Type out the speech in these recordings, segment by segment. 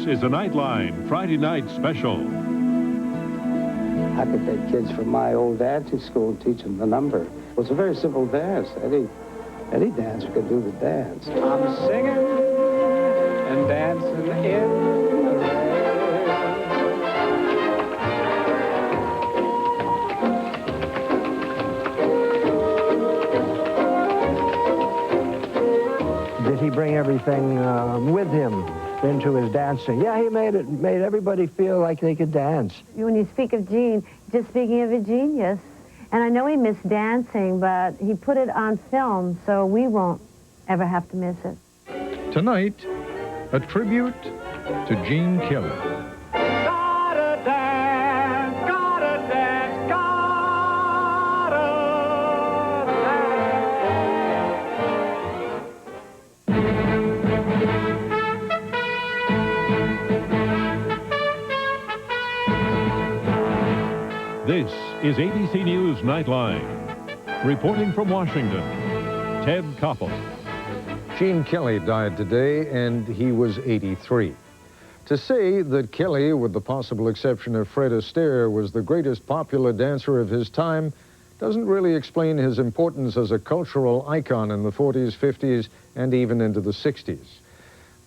is a Nightline Friday night special. I could take kids from my old dancing school and teach them the number. Well, it's a very simple dance. Any dancer can do the dance. I'm singing and dancing in the rain. Did he bring everything with him into his dancing? Yeah, he made everybody feel like they could dance. When you speak of Gene, just speaking of a genius. And I know he missed dancing, but he put it on film, so we won't ever have to miss it. Tonight, a tribute to Gene Kelly. Gotta dance, gotta dance, gotta This is ABC News Nightline. Reporting from Washington, Ted Koppel. Gene Kelly died today, and he was 83. To say that Kelly, with the possible exception of Fred Astaire, was the greatest popular dancer of his time doesn't really explain his importance as a cultural icon in the 40s, 50s, and even into the 60s.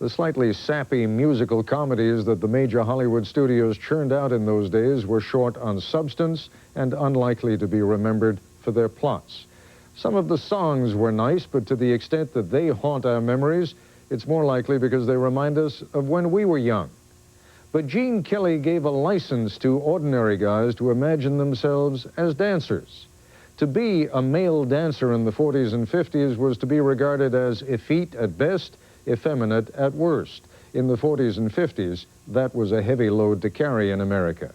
The slightly sappy musical comedies that the major Hollywood studios churned out in those days were short on substance and unlikely to be remembered for their plots. Some of the songs were nice, but to the extent that they haunt our memories, it's more likely because they remind us of when we were young. But Gene Kelly gave a license to ordinary guys to imagine themselves as dancers. To be a male dancer in the 40s and 50s was to be regarded as effete at best, effeminate at worst. In the 40s and 50s, that was a heavy load to carry in America.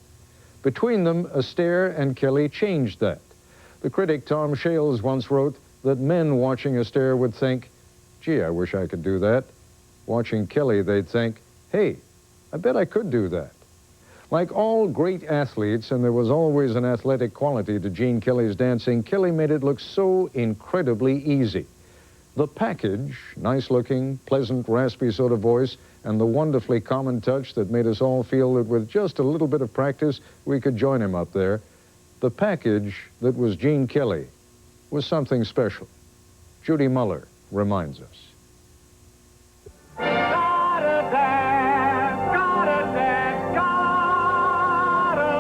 Between them, Astaire and Kelly changed that. The critic Tom Shales once wrote that men watching Astaire would think, gee, I wish I could do that. Watching Kelly, they'd think, hey, I bet I could do that. Like all great athletes, and there was always an athletic quality to Gene Kelly's dancing, Kelly made it look so incredibly easy. The package, nice-looking, pleasant, raspy sort of voice, and the wonderfully common touch that made us all feel that with just a little bit of practice, we could join him up there. The package that was Gene Kelly was something special. Judy Muller reminds us. Gotta dance, gotta dance, gotta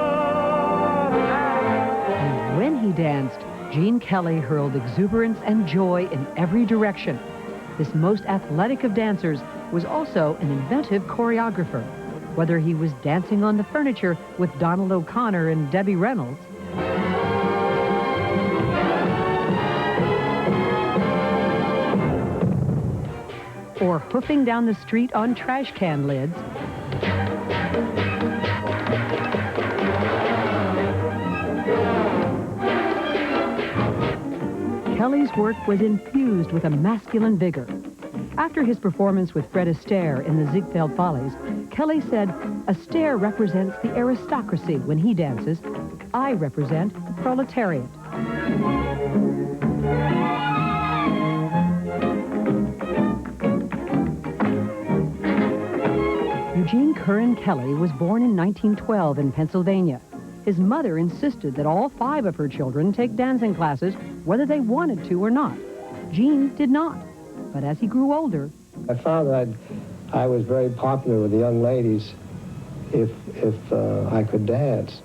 dance. And when he danced, Gene Kelly hurled exuberance and joy in every direction. This most athletic of dancers was also an inventive choreographer. Whether he was dancing on the furniture with Donald O'Connor and Debbie Reynolds, or hoofing down the street on trash can lids, Kelly's work was infused with a masculine vigor. After his performance with Fred Astaire in the Ziegfeld Follies, Kelly said, Astaire represents the aristocracy when he dances. I represent the proletariat. Eugene Curran Kelly was born in 1912 in Pennsylvania. His mother insisted that all 5 of her children take dancing classes, whether they wanted to or not. Gene did not. But as he grew older, I found that I was very popular with the young ladies if I could dance.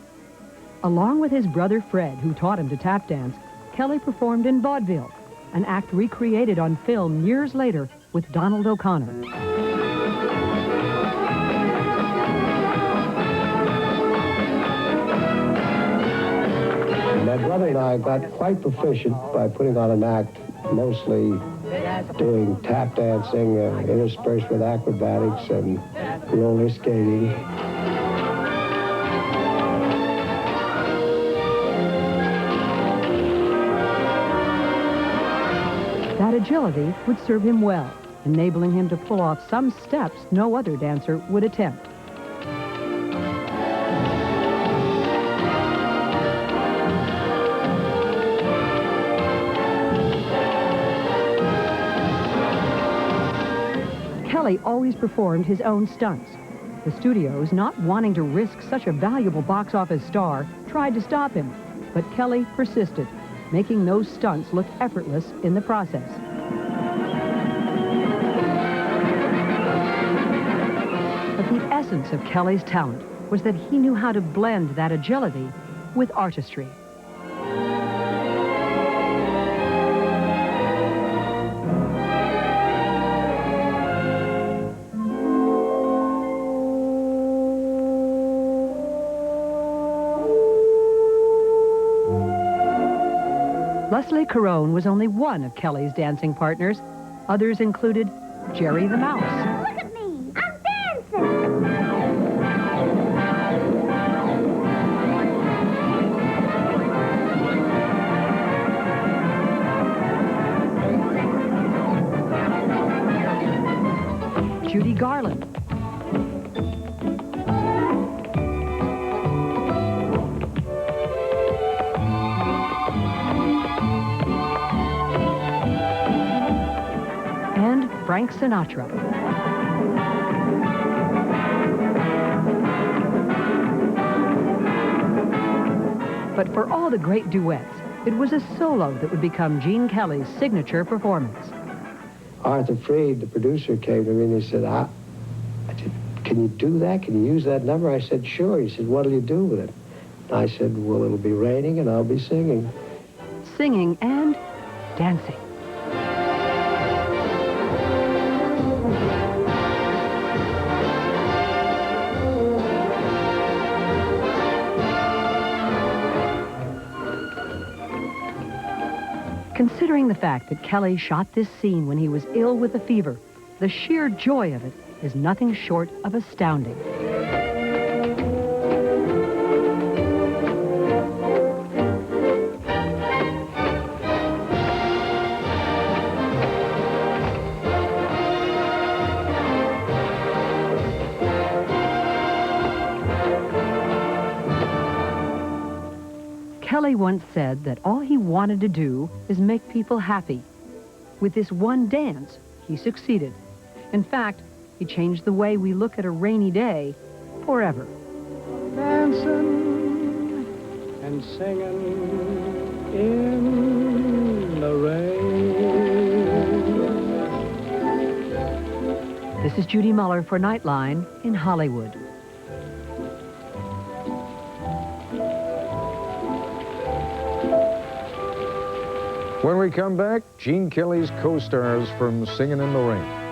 along with his brother Fred, who taught him to tap dance, Kelly performed in vaudeville, an act recreated on film years later with Donald O'Connor. My brother and I got quite proficient by putting on an act, mostly doing tap dancing, interspersed with acrobatics and roller skating. That agility would serve him well, enabling him to pull off some steps no other dancer would attempt. Kelly always performed his own stunts. The studios, not wanting to risk such a valuable box office star, tried to stop him, but Kelly persisted, making those stunts look effortless in the process. But the essence of Kelly's talent was that he knew how to blend that agility with artistry. Leslie Caron was only one of Kelly's dancing partners. Others included Jerry the Mouse. Look at me! I'm dancing! Judy Garland. And Frank Sinatra. But for all the great duets, it was a solo that would become Gene Kelly's signature performance. Arthur Freed, the producer, came to me and he said, I said, can you do that? Can you use that number? I said, sure. He said, what'll you do with it? And I said, well, it'll be raining and I'll be singing. Singing and dancing. Considering the fact that Kelly shot this scene when he was ill with a fever, the sheer joy of it is nothing short of astounding. Kelly once said that all he wanted to do is make people happy. With this one dance, he succeeded. In fact, he changed the way we look at a rainy day forever. Dancing and singing in the rain. This is Judy Muller for Nightline in Hollywood. When we come back, Gene Kelly's co-stars from Singin' in the Rain.